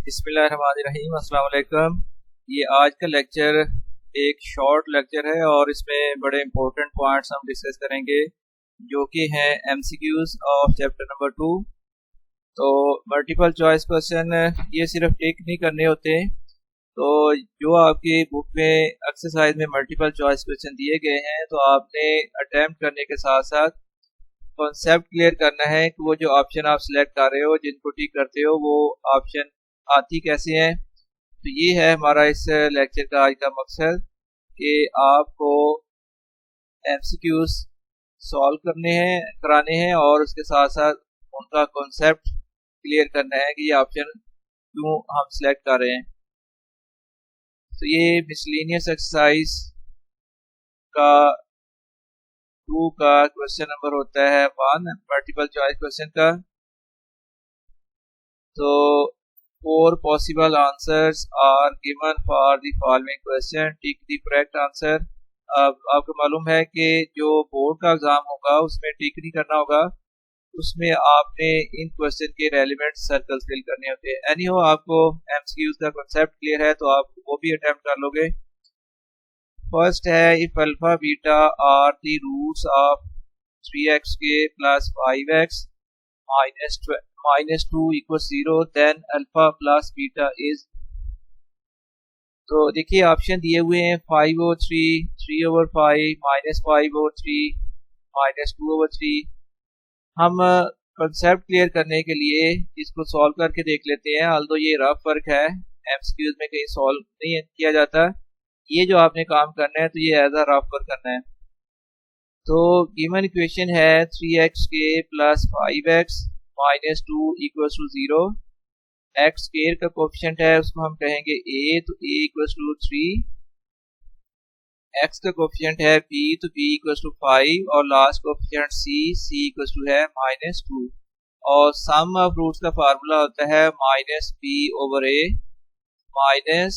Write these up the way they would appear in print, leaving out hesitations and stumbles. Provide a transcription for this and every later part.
बिस्मिल्लाहिर्रहमानिर्रहीम, अस्सलाम वालेकुम। ये आज का लेक्चर एक शॉर्ट लेक्चर है और इसमें बड़े इंपॉर्टेंट पॉइंट्स हम डिस्कस करेंगे जो कि हैं एमसीक्यूज ऑफ चैप्टर नंबर 2। तो मल्टीपल चॉइस क्वेश्चन ये सिर्फ टिक नहीं करने होते। तो जो आपकी बुक में एक्सरसाइज में मल्टीपल चॉइस क्वेश्चन दिए गए हैं तो आपने अटैम्प्ट करने के साथ साथ कॉन्सेप्ट क्लियर करना है कि वो जो ऑप्शन आप सिलेक्ट कर रहे हो, जिनको टिक करते हो, वो ऑप्शन आती कैसे हैं। तो ये है हमारा इस लेक्चर का आज का मकसद कि आपको एमसीक्यूज सॉल्व कराने हैं और उसके साथ साथ उनका कॉन्सेप्ट क्लियर करना है कि ये ऑप्शन क्यों हम सिलेक्ट कर रहे हैं। तो ये मिसलेनियस एक्सरसाइज का 2 का क्वेश्चन नंबर होता है 1 मल्टीपल चॉइस क्वेश्चन का। तो 4 possible answers are given for the following question, tick the correct answer. अब आपको मालूम है कि जो बोर्ड का एग्जाम होगा उसमें टिक नहीं करना होगा, उसमें आपने इन क्वेश्चन के रेलिवेंट सर्कल्स फिल करने होते हैं। एनी हो, आपको एमसीक्यूज का कॉन्सेप्ट क्लियर है तो आप वो भी अटेम्प्ट कर लोगे। फर्स्ट है, if alpha beta are the roots of 3xk plus 5x minus 2 equal 0 then alpha plus beta is. तो देखिए ऑप्शन दिए हुए हैं 5/3, 3/5, -5/3, -2/3। हम कंसेप्ट क्लियर करने के लिए इसको सॉल्व करके देख लेते हैं। ऑल्दो ये रफ वर्क है, एमसीक्यूज में कहीं सॉल्व नहीं किया जाता। ये जो आपने काम करना है तो ये एज अ रफ वर्क करना है। तो गिवन इक्वेशन है 3xk plus 5x minus 2 equal to 0। X square का कोफिशिएंट है उसको हम कहेंगे a, तो a इक्वल टू 3। x का कोफिशिएंट है b, तो b इक्वल टू 5 और last coefficient c equal to है -2। और सम ऑफ रूट्स का फार्मूला होता है -b/a माइनस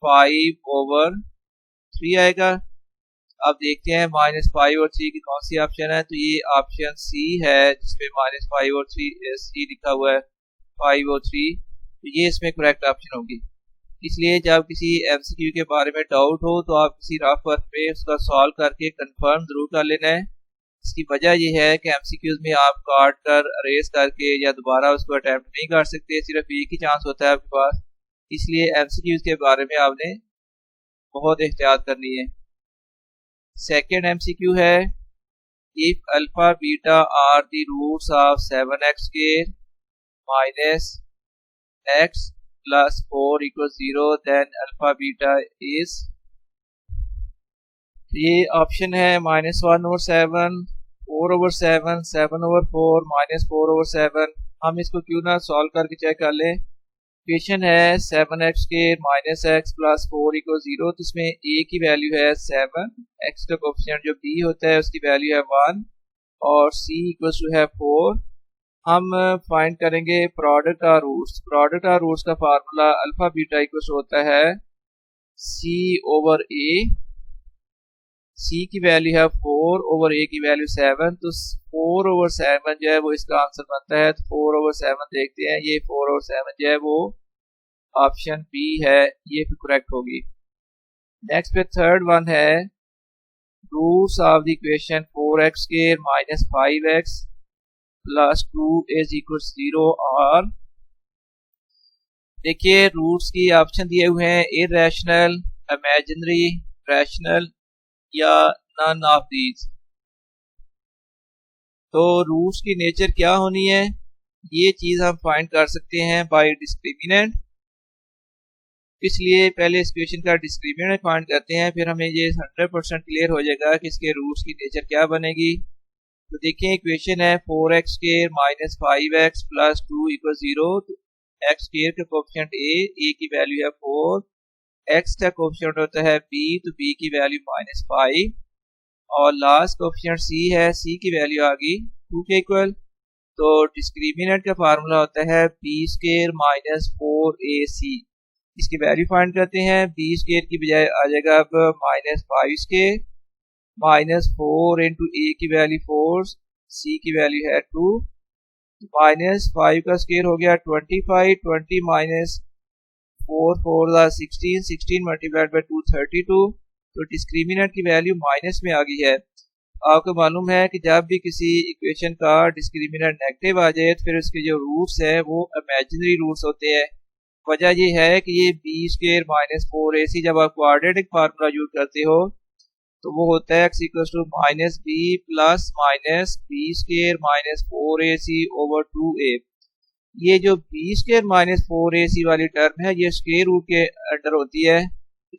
5/3 आएगा। अब देखते हैं -5/3 की कौन सी ऑप्शन है। तो ये ऑप्शन सी है जिसमें -5/3 सी लिखा हुआ है 5/3। तो ये इसमें करेक्ट ऑप्शन होगी। इसलिए जब किसी एमसीक्यू के बारे में डाउट हो तो आप किसी रफ वर्क पे उसका सॉल्व करके कंफर्म जरूर कर लेना है। इसकी वजह यह है कि एमसीक्यूज में आप काट कर अरेज करके या दोबारा उसको अटेम्प्ट नहीं कर सकते, सिर्फ एक ही चांस होता है आपके पास। इसलिए एमसीक्यूज के बारे में आपने बहुत एहतियात करनी है। सेकेंड एमसीक्यू है, if alpha beta are the roots of 7xk minus x plus 4 equal 0 then alpha beta is. ये ऑप्शन है -1/7, 4/7, 7/4, -4/7। हम इसको क्यों ना सॉल्व करके चेक कर लें। इक्वेशन है 7xk minus x plus 4 equal 0। तो इसमें a की वैल्यू है 7, x का कोफिशिएंट जो b होता है उसकी वैल्यू है 1 और c इक्वल टू है 4। हम फाइंड करेंगे प्रोडक्ट और रूट्स। प्रोडक्ट और रूट्स का फार्मूला अल्फा बीटा इक्वल होता है c/a। c की वैल्यू है 4 ओवर a की वैल्यू 7, तो 4/7 जो है वो इसका आंसर बनता है। तो 4/7 देखते हैं, ये 4/7 जो है वो ऑप्शन बी है, ये भी करेक्ट होगी। नेक्स्ट पे थर्ड वन है, roots of the equation 4xk minus 5x plus 2 is equal 0 और देखिए रूट्स की ऑप्शन दिए हुए हैं इररेशनल, इमेजिनरी, रैशनल या नन ऑफ दीज। तो रूट्स की नेचर क्या होनी है ये चीज हम फाइंड कर सकते हैं बाय डिस्क्रिमिनेंट। इसलिए पहले इस क्वेश्चन का डिस्क्रिमिनेंट फाइंड करते हैं, फिर हमें ये 100% क्लियर हो जाएगा कि इसके रूट्स की नेचर क्या बनेगी। तो देखिए इक्वेशन है 4xk minus 5x plus 2 equal 0। X square का कोफिशिएंट a की वैल्यू है 4, x का कोफिशिएंट होता है b, तो b की वैल्यू -5 और लास्ट कोफिशिएंट c है, c की वैल्यू आ गई 2 के इक्वल। तो डिस्क्रिमिनेंट का फार्मूला होता है b² माइनस 4ac। इसकी वैल्यू फाइंड करते हैं, b² की बजाय आ जाएगा अब -5² -4 इंटू a की वैल्यू 4, c की वैल्यू है 2, -5 का स्क्वायर हो गया 25, 20 माइनस 4 4 16, 16 मल्टीप्लाइड बाई 2 32। तो डिस्क्रिमिनेंट की वैल्यू माइनस में आ गई है। आपको मालूम है कि जब भी किसी इक्वेशन का डिस्क्रिमिनेंट नेगेटिव आ जाए तो फिर उसके जो रूट्स है वो इमेजिनरी रूट्स होते हैं। वजह ये है कि ये बी स्क्वायर माइनस 4ac जब आप क्वाड्रेटिक फार्मूला यूज करते हो तो वो होता है x equals to minus b plus minus b square minus 4ac over 2a। ये जो बी स्क्वायर माइनस 4ac वाली टर्म है ये स्क्वायर रूट के अंडर होती है।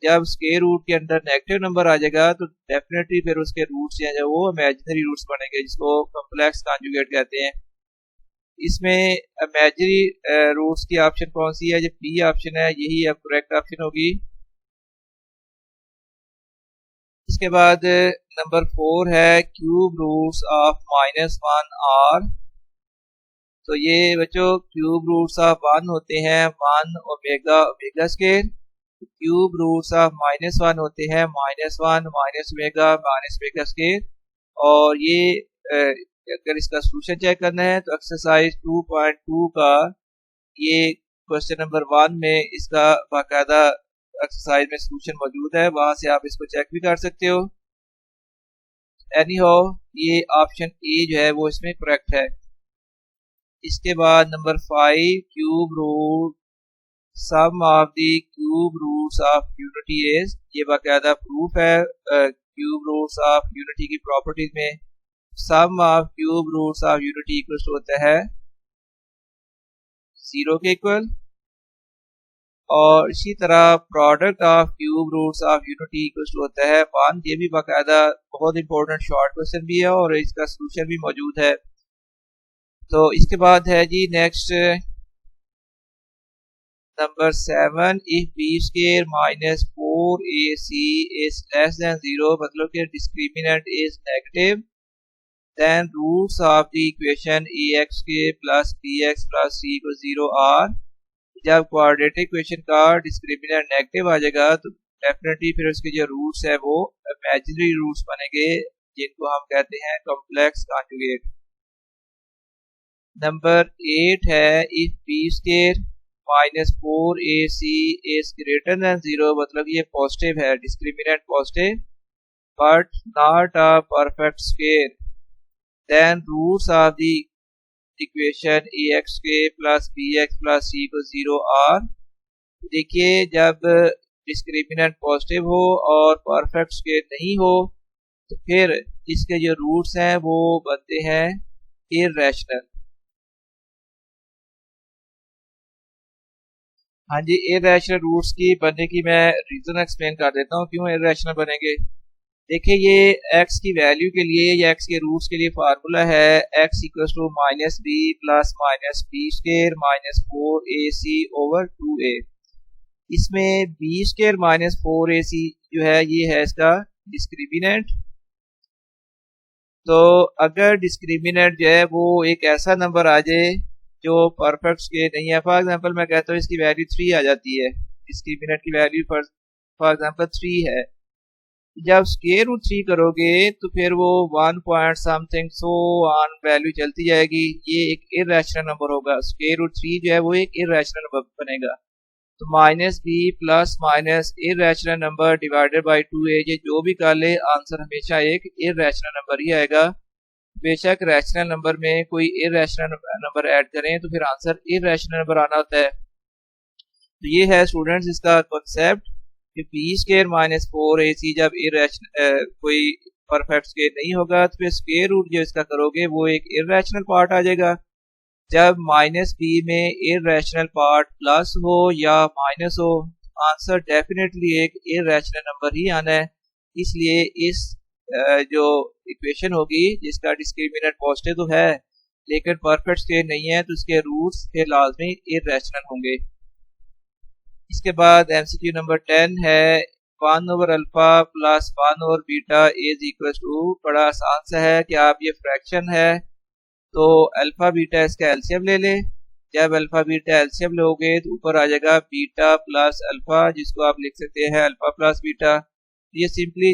जब स्क्वायर रूट के अंदर नेगेटिव नंबर आ जाएगा तो डेफिनेटली फिर उसके रूट्स हैं जो वो इमेजिनरी रूट्स बनेंगे, जिसको कॉम्प्लेक्स कॉन्जुगेट कहते हैं। इसमें इमेजिनरी रूट्स की ऑप्शन कौन सी है? जो बी ऑप्शन है यही अब करेक्ट ऑप्शन होगी। इसके बाद नंबर 4 है क्यूब रूट्स ऑफ -1 r। तो ये बच्चों क्यूब रूट्स ऑफ 1 होते हैं 1 omega omega square. Cube roots of -1 होते हैं -1 माइनस ओमेगा स्क्वायर। और ये अगर इसका सोल्यूशन चेक करना है तो एक्सरसाइज 2.2 का ये क्वेश्चन नंबर 1 में इसका बाकायदा एक्सरसाइज में सोल्यूशन मौजूद है, वहां से आप इसको चेक भी कर सकते हो। एनी हाउ ये ऑप्शन ए जो है वो इसमें करेक्ट है। इसके बाद number 5 cube root sum of the cube roots of unity is. ये बाकायदा प्रूफ है क्यूब रूट्स ऑफ यूनिटी की प्रॉपर्टीज में sum of cube roots of unity equal होता है 0 के इक्वल। और इसी तरह product of cube roots of unity equal होता है 1। ये भी बाकायदा बहुत इंपॉर्टेंट शॉर्ट क्वेश्चन भी है और इसका सोल्यूशन भी मौजूद है। तो इसके बाद है जी next number 7 if B square minus 4ac is less than 0, मतलब कि discriminant is negative, then roots of the equation ax के प्लस bx प्लस c को 0 आर। जब क्वाड्रेटिक इक्वेशन का डिस्क्रिमिनेंट नेगेटिव आ जाएगा तो डेफिनेटली फिर उसके जो रूट्स है वो इमेजिनरी रूट्स बनेंगे, जिनको हम कहते हैं कॉम्प्लेक्स कॉन्जुगेट। नंबर 8 है if B square minus 4ac is greater than 0, मतलब ये पॉजिटिव है, discriminant positive but not a perfect square, then roots of the equation ax के प्लस bx प्लस c को 0 आर। देखिए जब डिस्क्रिमिनेंट पॉजिटिव हो और परफेक्ट स्क्वायर नहीं हो तो फिर इसके जो रूट्स हैं वो बनते हैं इररेशनल। हाँ जी, इररेशनल रूट्स की बनने की मैं रीजन एक्सप्लेन कर देता हूँ क्यों इररेशनल बनेंगे। देखिए ये x की वैल्यू के लिए या x के रूट्स के लिए फार्मूला है x equals to minus b plus minus b square minus 4ac over 2a। इसमें बी स्क्वायर माइनस 4ac जो है ये है इसका डिस्क्रिमिनेंट। तो अगर डिस्क्रिमिनेंट जो है वो एक ऐसा नंबर आ जाए जो परफेक्ट स्क्वायर नहीं है, फॉर एग्जांपल मैं कहता हूँ इसकी वैल्यू 3 आ जाती है, डिस्क्रिमिनेंट की वैल्यू फॉर एग्जांपल 3 है। जब स्क्वायर रूट 3 करोगे तो फिर वो 1 point something so on value चलती जाएगी, ये एक इररेशनल नंबर होगा। स्क्वायर रूट 3 जो है वो एक इररेशनल नंबर बनेगा। तो minus b plus minus irrational number divided by 2a, ये जो भी कर ले आंसर हमेशा एक इररेशनल नंबर ही आएगा। बेशक रैशनल नंबर में कोई इररेशनल नंबर ऐड करें तो फिर आंसर इररेशनल नंबर आना होता है। तो ये है स्टूडेंट्स इसका कॉन्सेप्ट कि बी स्क्वायर माइनस 4ac जब कोई परफेक्ट स्क्वायर नहीं होगा तो फिर स्क्वायर रूट जो इसका करोगे वो एक इररेशनल पार्ट आ जाएगा। जब माइनस बी में इररेशनल पार्ट प्लस हो या माइनस हो, आंसर डेफिनेटली एक इररेशनल नंबर ही आना है। इसलिए इस जो इक्वेशन होगी जिसका डिस्क्रिमिनेंट पॉजिटिव तो है लेकिन परफेक्ट स्क्वायर नहीं है तो उसके रूट्स फिर लाजमी इररेशनल होंगे। इसके बाद एमसीक्यू नंबर 10 है 1 over alpha plus 1 over beta is equal to. बड़ा आसान सा है कि आप ये फ्रैक्शन है तो अल्फा बीटा इसका एलसीएम ले लें। जब अल्फा बीटा एलसीएम लोगे तो ऊपर आ जाएगा बीटा प्लस अल्फा, जिसको आप लिख सकते हैं अल्फा प्लस बीटा। ये सिंपली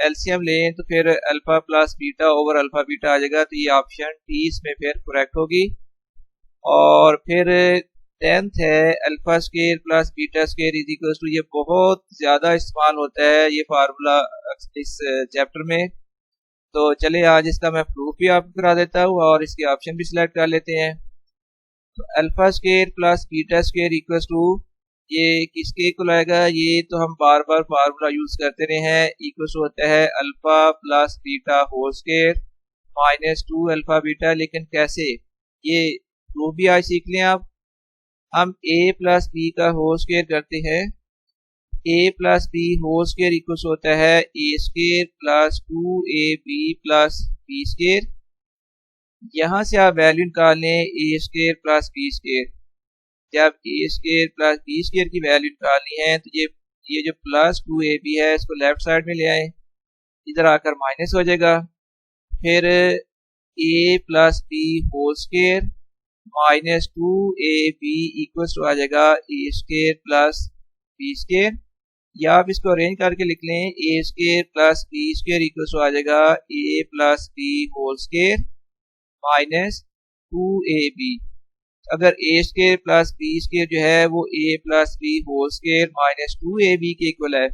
एलसीएम लें तो फिर alpha plus beta over alpha beta आ जाएगा। तो ये ऑप्शन डी इसमें फिर करेक्ट होगी। और फिर 10th है alpha square plus beta square is equal to, ये बहुत ज़्यादा इस्तेमाल होता है ये फार्मूला इस चैप्टर में। तो चलिए आज इसका मैं प्रूफ भी आपको करा देता हूँ और इसके ऑप्शन भी सिलेक्ट कर लेते हैं। तो alpha square plus beta square equal to, ये किसके इक्वल आएगा, ये तो हम बार बार फार्मूला यूज करते रहे हैं। इक्वल टू होता है alpha plus beta whole square minus 2 alpha beta. लेकिन कैसे, ये प्रूफ भी आज सीख लें आप। हम a प्लस बी का होल स्केयर करते हैं, a plus B whole square equal होता है a square plus 2ab plus b square. यहाँ से आप वैल्यू निकाल लें a square plus b square. जब a square plus b square की वैल्यू निकालनी है तो ये जो प्लस 2ab है इसको लेफ्ट साइड में ले आए, इधर आकर माइनस हो जाएगा। फिर a plus B whole square minus 2ab equals to आ जाएगा a square plus b square. या आप इसको अरेंज करके लिख लें, a square plus b square equals to आ जाएगा a plus b whole square minus 2ab। अगर a square plus b square जो है वो a plus b whole square minus 2ab के इक्वल है।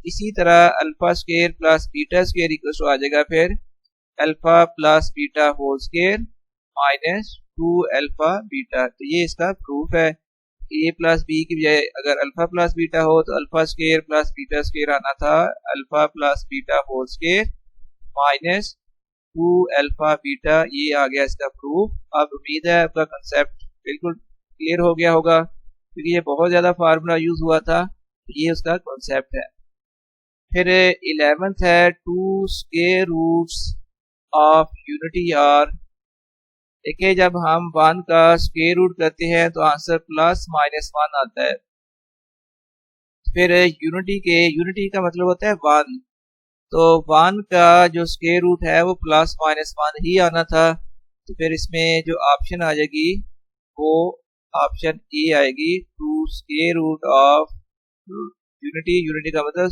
इसी तरह alpha square plus beta square equals to आ जाएगा फिर alpha plus beta whole square minus 2 alpha beta. तो ये इसका प्रूफ है। a प्लस बी की बजाय अगर अल्फा प्लस बीटा हो तो alpha square plus beta square आना था alpha plus beta whole square minus 2 alpha beta. ये आ गया इसका प्रूफ। अब उम्मीद है आपका कंसेप्ट बिल्कुल क्लियर हो गया होगा, क्योंकि ये बहुत ज़्यादा फार्मूला यूज हुआ था। ये उसका कंसेप्ट है। फिर 11th है 2 square roots of unity are. देखिए जब हम 1 का स्क्वायर रूट करते हैं तो आंसर प्लस माइनस 1 आता है। फिर यूनिटी का मतलब होता है 1, तो 1 का जो स्क्वायर रूट है वो प्लस माइनस 1 ही आना था। तो फिर इसमें जो ऑप्शन आ जाएगी वो ऑप्शन ए आएगी, 2 स्क्वायर रूट ऑफ यूनिटी का मतलब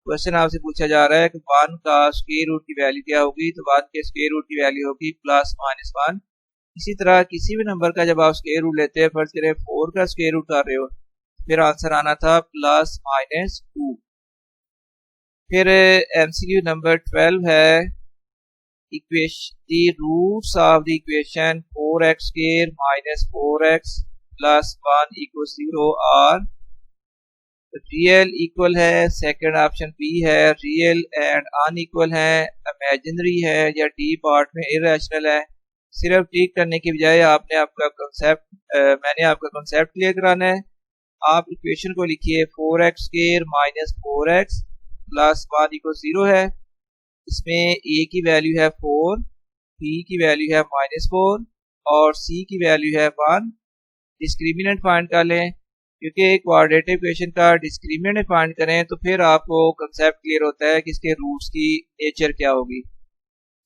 क्वेश्चन आपसे पूछा जा रहा है कि 1 का स्क्वायर रूट की वैल्यू क्या होगी, तो 1 के स्क्वायर रूट की वैल्यू होगी प्लस माइनस 1। इसी तरह किसी भी नंबर का जब आप स्क्वायर रूट लेते हैं, फर्ज करें 4 का स्क्वायर रूट कर रहे हो, फिर आंसर आना था प्लस माइनस 2। फिर एमसीक्यू नंबर 12 है equation roots of the equation 4x square minus 4x plus 1 equal 0 are real equal है। सेकंड ऑप्शन बी है रियल एंड अनइक्वल है, इमेजिनरी है या डी पार्ट में इरेशनल है। सिर्फ टिक करने की बजाय मैंने आपका कंसेप्ट क्लियर कराना है। आप इक्वेशन को लिखिए 4x square minus 4x plus 1 equal 0 है। इसमें a की वैल्यू है 4, b की वैल्यू है माइनस 4 और c की वैल्यू है 1। डिस्क्रिमिनेंट फाइंड कर लें, क्योंकि क्वाड्रेटिक इक्वेशन का डिस्क्रिमिनेंट फाइंड करें तो फिर आपको कंसेप्ट क्लियर होता है कि इसके रूट्स की नेचर क्या होगी।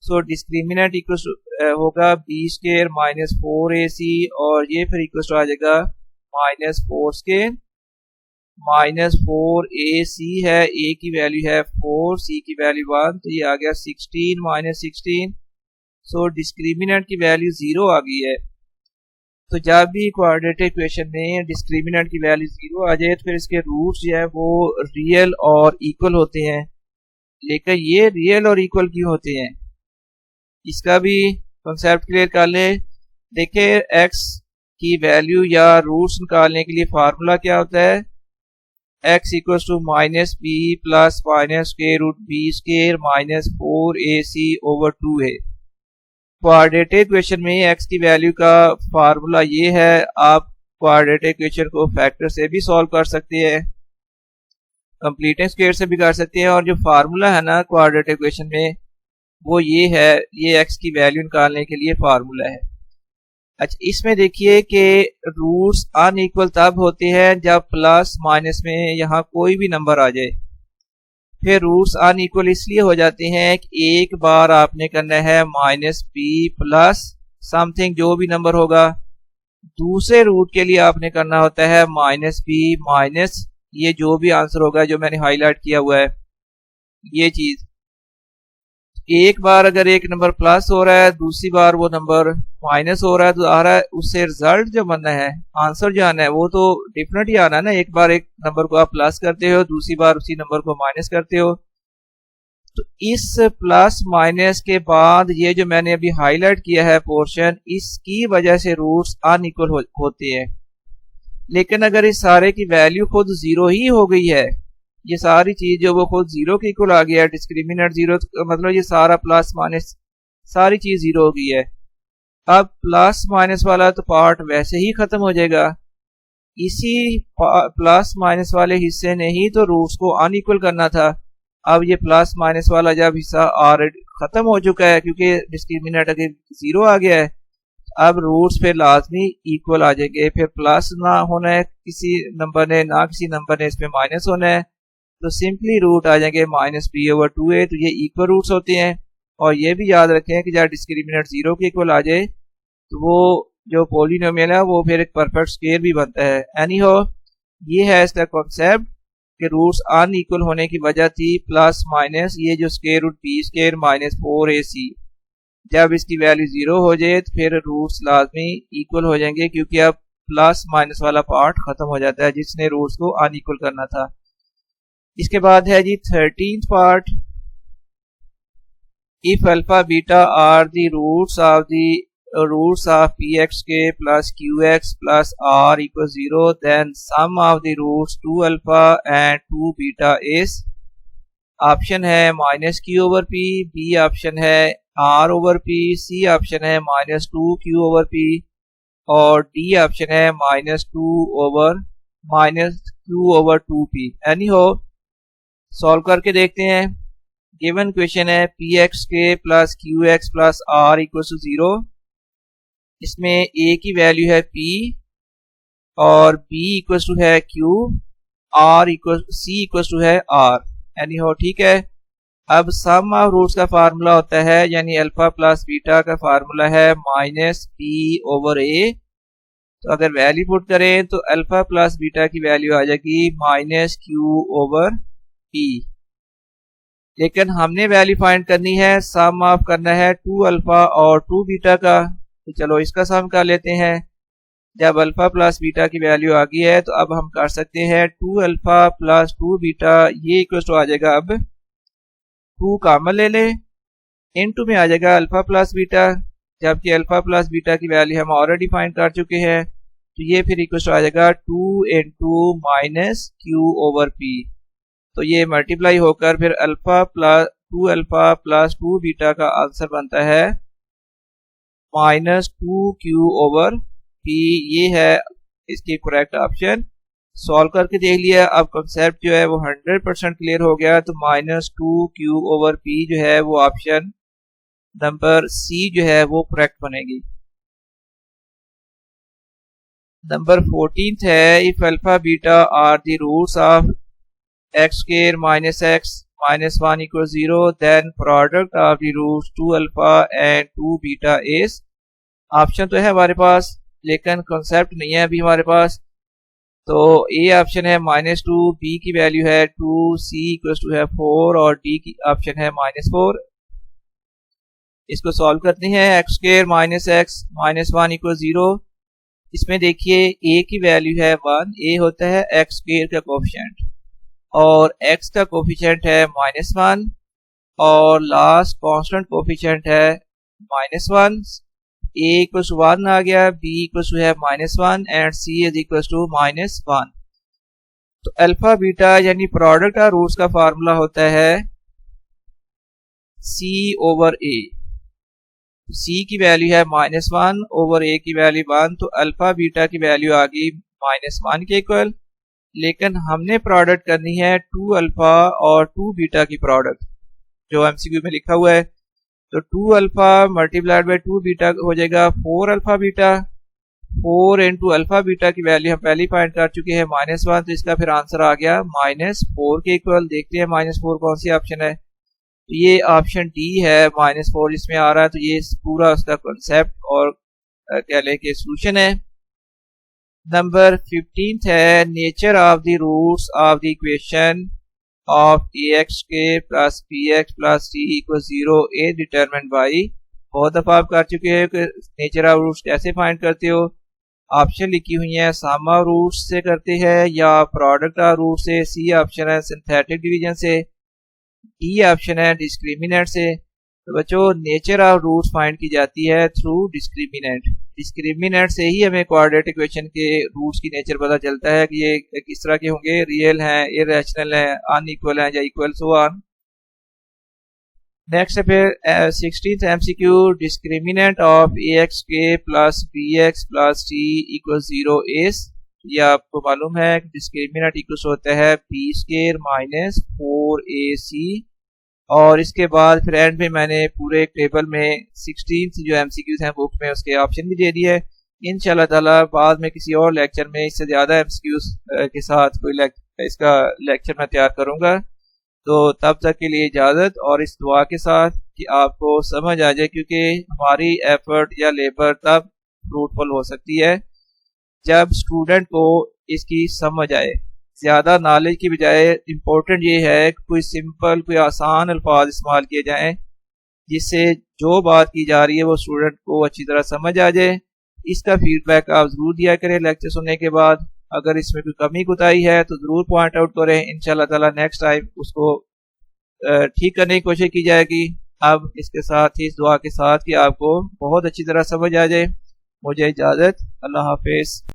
सो डिस्क्रिमिनेंट इक्वल होगा b स्क्वायर माइनस 4ac और ये फिर इक्वल आ जाएगा माइनस 4 स्क्वायर माइनस 4ac है, a की वैल्यू है 4, c की वैल्यू 1, तो ये आ गया 16 माइनस 16। सो डिस्क्रिमिनेंट की वैल्यू 0 आ गई है। तो जब भी क्वाड्रेटिक इक्वेशन में डिस्क्रिमिनेंट की वैल्यू 0 आ जाए तो फिर इसके रूट्स जो है वो रियल और इक्वल होते हैं। लेकिन ये रियल और इक्वल क्यों होते हैं, इसका भी कंसेप्ट क्लियर कर ले। देखिए x की वैल्यू या रूट्स निकालने के लिए फार्मूला क्या होता है, x equal to minus b plus minus square root b square minus 4ac over 2 है। क्वाड्रेटिक इक्वेशन में x की वैल्यू का फार्मूला ये है। आप क्वाड्रेटिक इक्वेशन को फैक्टर से भी सॉल्व कर सकते हैं, कंप्लीटिंग स्क्वायर से भी कर सकते हैं, और जो फार्मूला है ना क्वाड्रेटिक इक्वेशन में वो ये है, ये x की वैल्यू निकालने के लिए फार्मूला है। अच्छा इसमें देखिए कि रूट्स अनइक्वल तब होते हैं जब प्लस माइनस में यहाँ कोई भी नंबर आ जाए। फिर रूट्स अनइक्वल इसलिए हो जाते हैं कि एक बार आपने करना है माइनस बी प्लस समथिंग जो भी नंबर होगा, दूसरे रूट के लिए आपने करना होता है माइनस बी माइनस ये जो भी आंसर होगा जो मैंने हाईलाइट किया हुआ है ये चीज। एक बार अगर एक नंबर प्लस हो रहा है, दूसरी बार वो नंबर माइनस हो रहा है, तो आ रहा है उससे रिजल्ट जो बनना है, आंसर जो आना है वो तो डिफरेंट ही आना है ना। एक बार एक नंबर को आप प्लस करते हो, दूसरी बार उसी नंबर को माइनस करते हो। तो इस प्लस माइनस के बाद ये जो मैंने अभी हाईलाइट किया है पोर्शन, इसकी वजह से रूट्स अनइक्वल होते हैं। लेकिन अगर इस सारे की वैल्यू खुद जीरो ही हो गई है, ये सारी चीज जो वो खुद जीरो के इक्वल आ गया है, डिस्क्रिमिनेंट जीरो, मतलब ये सारा प्लस माइनस सारी चीज जीरो हो गई है। अब प्लस माइनस वाला तो पार्ट वैसे ही खत्म हो जाएगा। इसी प्लस माइनस वाले हिस्से ने ही तो रूट्स को अनइक्वल करना था। अब ये प्लस माइनस वाला जब हिस्सा ऑलरेडी खत्म हो चुका है, क्योंकि डिस्क्रिमिनेंट अगर जीरो आ गया है, अब रूट्स पे लाजमी इक्वल आ जाएंगे। फिर प्लस ना होना है किसी नंबर ने, ना किसी नंबर ने इसमें माइनस होना है, तो सिंपली रूट आ जाएंगे -b/2a। तो ये इक्वल रूट्स होते हैं। और ये भी याद रखें कि जब डिस्क्रिमिनेंट जीरो के इक्वल आ जाए तो वो जो पॉलिनोमियल है वो फिर एक परफेक्ट स्क्वायर भी बनता है। एनी हो, ये है इसका कॉन्सेप्ट कि रूट्स अनइक्वल होने की वजह थी प्लस माइनस ये जो स्क्वायर रूट b² -4ac। जब इसकी वैल्यू जीरो हो जाए तो फिर रूट्स लाजमी इक्वल हो जाएंगे, क्योंकि अब प्लस माइनस वाला पार्ट खत्म हो जाता है जिसने रूट्स को अनइक्वल करना था। इसके बाद है जी 13th part. If alpha beta are the roots of pxk plus qx plus r equals 0, then sum of the roots 2 alpha and 2 beta is। Option है -q/p, बी ऑप्शन है r/p, सी ऑप्शन है -2q/p और D option है -q/2p। Any हो, solve करके देखते हैं। Given question है pxk plus qx plus r equals to 0। इसमें a की वैल्यू है p और b इक्वल्स टू है q, c इक्वल्स टू है r। यानी हो ठीक है। अब सम ऑफ रूट्स का फार्मूला होता है, यानी अल्फा प्लस बीटा का फार्मूला है -p/a। तो अगर वैल्यू पुट करें तो अल्फा प्लस बीटा की वैल्यू आ जाएगी -q/p। लेकिन हमने वैल्यू फाइंड करनी है, सम ऑफ करना है 2 अल्फा और 2 बीटा का। तो चलो इसका सम कर लेते हैं। जब अल्फा प्लस बीटा की वैल्यू आ गई है तो अब हम कर सकते हैं 2 अल्फा प्लस 2 बीटा, ये इक्वल टू आ जाएगा, अब 2 कॉमन ले लें, इनटू में आ जाएगा अल्फा प्लस बीटा, जबकि अल्फा प्लस बीटा की वैल्यू हम ऑलरेडी फाइंड कर चुके हैं। तो ये फिर इक्वल टू आ जाएगा 2 × -q/p। तो ये मल्टीप्लाई होकर फिर 2 अल्फा प्लस 2 बीटा का आंसर बनता है -2q/p। ये है इसकी करेक्ट ऑप्शन। सॉल्व करके देख लिया, अब कॉन्सेप्ट जो है वो 100% क्लियर हो गया। तो -2q/p जो है वो ऑप्शन नंबर सी जो है वो करेक्ट बनेगी। नंबर 14th है, if alpha beta are the roots of x² -x -1 equals 0, then product of the roots 2 alpha and 2 beta is। Option तो है हमारे पास लेकिन कॉन्सेप्ट नहीं है अभी हमारे पास। तो ए ऑप्शन है -2, बी की वैल्यू है 2, सी इक्वल्स टू है 4 और डी की ऑप्शन है -4। इसको सॉल्व करते हैं। x² -x -1 equal 0। इसमें देखिए a की वैल्यू है 1, a होता है x² का कोफिशिएंट और x का कोफिशिएंट है -1 और लास्ट कांस्टेंट कोफिशिएंट है -1। a इक्वल्स टू 1 आ गया, b इक्वल्स टू है -1 and c is equals to -1। तो अल्फा बीटा यानी प्रोडक्ट ऑफ रूट्स का फार्मूला होता है c/a। c की वैल्यू है -1 ओवर a की वैल्यू 1, तो अल्फा बीटा की वैल्यू आ गई -1 के इक्वल। लेकिन हमने प्रोडक्ट करनी है 2 अल्फा और 2 बीटा की प्रोडक्ट, जो एमसीक्यू में लिखा हुआ है। तो 2 अल्फा मल्टीप्लाइड बाय 2 बीटा हो जाएगा 4 अल्फा बीटा। 4 × अल्फा बीटा की वैल्यू हम पहले फाइंड कर चुके हैं -1, तो इसका फिर आंसर आ गया -4 के इक्वल। देखते हैं -4 कौन सी ऑप्शन है। तो ये ऑप्शन डी है, -4 इसमें आ रहा है। तो ये पूरा उसका कॉन्सेप्ट और कह लें कि सोल्यूशन है। नंबर 15th है, nature of the roots of the equation of A X के plus B X plus C equal 0 ए डिटरमिन्ड बाई, बहुत दफ़ा आप कर चुके हो कि नेचर ऑफ रूट्स कैसे फाइंड करते हो। ऑप्शन लिखी हुई है सम ऑफ रूट्स से करते हैं या प्रोडक्ट ऑफ रूट से, सी ऑप्शन है सिंथेटिक डिवीजन से, ई ऑप्शन है डिस्क्रिमिनेंट से। तो बच्चों नेचर ऑफ रूट्स फाइंड की जाती है थ्रू डिस्क्रिमिनेंट। डिस्क्रिमिनेंट से ही हमें कोऑर्डिनेट इक्वेशन के रूट्स की नेचर पता चलता है कि ये किस तरह के होंगे, रियल हैं, इरेशनल हैं, अनइक्वल हैं या इक्वल, सो ऑन। नेक्स्ट है फिर 16th MCQ, discriminant of A X के plus B X plus C equal 0 is, ये आपको मालूम है कि डिस्क्रिमिनेंट इक्वल होता है बी स्क्वायर माइनस 4ac। और इसके बाद फिर एंड में मैंने पूरे एक टेबल में 16 जो एमसीक्यूज हैं बुक में उसके ऑप्शन भी दे दिए है। इंशाल्लाह ताला बाद में किसी और लेक्चर में इससे ज़्यादा एमसीक्यूज के साथ कोई इसका लेक्चर मैं तैयार करूँगा। तो तब तक के लिए इजाज़त, और इस दुआ के साथ कि आपको समझ आ जाए, क्योंकि हमारी एफर्ट या लेबर तब फ्रूटफुल हो सकती है जब स्टूडेंट को इसकी समझ आए। ज़्यादा नॉलेज की बजाय इम्पोर्टेंट ये है कि कोई सिंपल कोई आसान अल्फाज इस्तेमाल किए जाएं जिससे जो बात की जा रही है वो स्टूडेंट को अच्छी तरह समझ आ जाए। इसका फीडबैक आप ज़रूर दिया करें लेक्चर सुनने के बाद। अगर इसमें कोई कमी कोताही है तो ज़रूर पॉइंट आउट करें, इंशाल्लाह ताला नेक्स्ट टाइम उसको ठीक करने की कोशिश की जाएगी। अब इसके साथ ही इस दुआ के साथ कि आपको बहुत अच्छी तरह समझ आ जाए। मुझे इजाज़त, अल्लाह हाफिज़।